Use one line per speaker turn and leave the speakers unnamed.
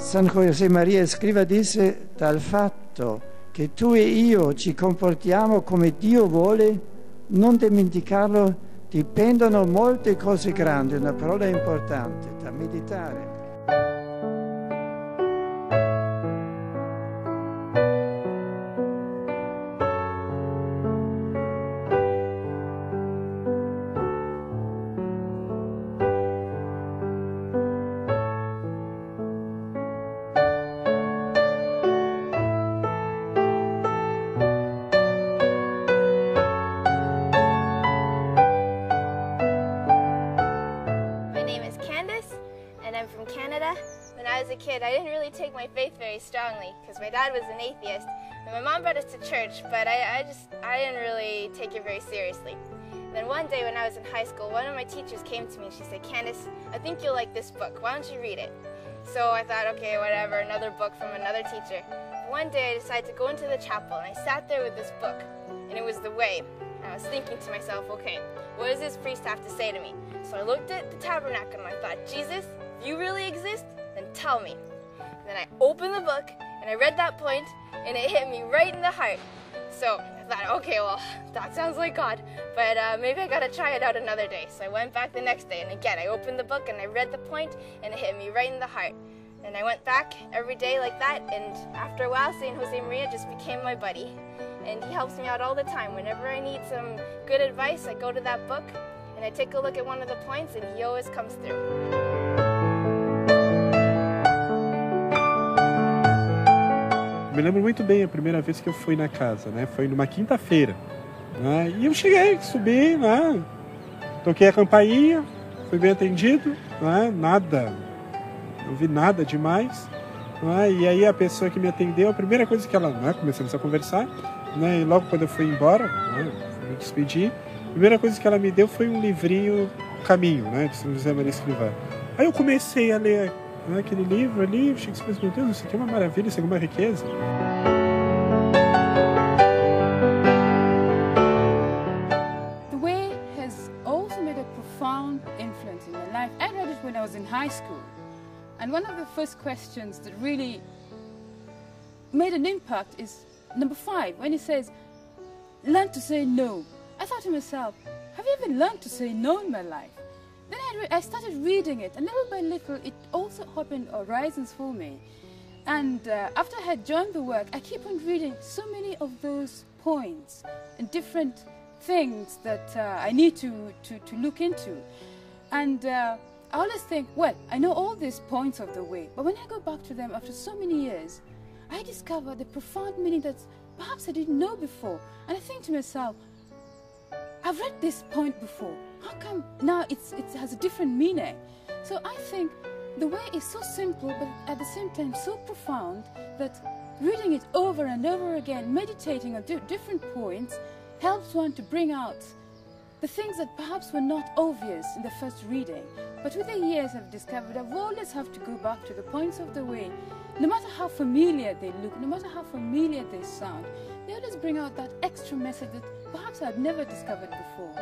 San Josémaria Escriva disse: dal fatto che tu e io ci comportiamo come Dio vuole, non dimenticarlo, dipendono molte cose grandi, una parola importante da meditare.
When I was a kid, I didn't really take my faith very strongly because my dad was an atheist and my mom brought us to church, but I didn't really take it very seriously. And then one day when I was in high school, one of my teachers came to me and she said, "Candace, I think you'll like this book. Why don't you read it?" So I thought, okay, whatever, another book from another teacher. One day I decided to go into the chapel and I sat there with this book and it was The Way. And I was thinking to myself, okay, what does this priest have to say to me? So I looked at the tabernacle and I thought, Jesus, if you really exist, then tell me. And then I opened the book and I read that point and it hit me right in the heart. So I thought, okay, well, that sounds like God, but maybe I gotta try it out another day. So I went back the next day and again I opened the book and I read the point and it hit me right in the heart. And I went back every day like that, and after a while St. Josémaria just became my buddy. And he helps me out all the time. Whenever I need some good advice, I go to that book and I take a look at one of the points and he always comes through.
Me lembro muito bem a primeira vez que eu fui na casa, né? Foi numa quinta-feira, né? E eu cheguei, subi, né? Toquei a campainha, fui bem atendido, né? Nada, não vi nada demais, né? E aí a pessoa que me atendeu, a primeira coisa que ela, né? Começamos a conversar, né? E logo quando eu fui embora, né? Me despedi, a primeira coisa que ela me deu foi um livrinho Caminho, né? De São Josémaria Escriva. Aí eu comecei a ler aquele livro ali, achei que meu Deus, isso aqui é uma maravilha, isso aqui é uma riqueza.
The Way has also made a profound influence in my life. I read it when I was in high school, and one of the first questions that really made an impact is number 5, when it says, learn to say no. I thought to myself, have you ever learned to say no in my life? Then I started reading it, and little by little it also opened horizons for me. And after I had joined the work, I keep on reading so many of those points and different things that I need to look into. And I always think, well, I know all these points of the way, but when I go back to them after so many years, I discover the profound meaning that perhaps I didn't know before. And I think to myself, I've read this point before. How come now it has a different meaning? So I think the way is so simple, but at the same time so profound that reading it over and over again, meditating on different points, helps one to bring out the things that perhaps were not obvious in the first reading. But with the years I've discovered I've always have to go back to the points of the way. No matter how familiar they look, no matter how familiar they sound, they always bring out that extra message that perhaps I'd never discovered before.